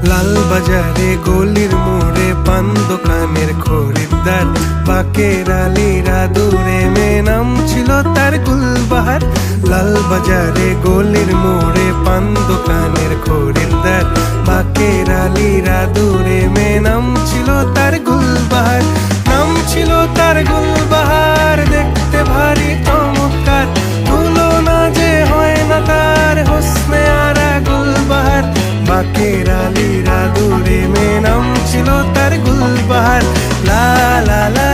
লাল বাজারে গলির মোড়ে পান দোকানের খরিদ্দার, বাকের আলীরা দূরে মেয়ে নাম ছিল তার গুলবাহার। লাল বাজারে গলির মোড়ে পান দোকানের খরিদ্দার, বাকের আলীরা দূরে মেয়ে নাম ছিল তার গুলবাহার। নাম ছিল তার গুলবাহার, দেখতে ভারী চমৎকার, তুলনা যে হয় না তার হোসনে আরা গুলবাহার। বাকের আলীরা দূরে মেয়ে নাম ছিল তার গুলবাহার। লা লা লা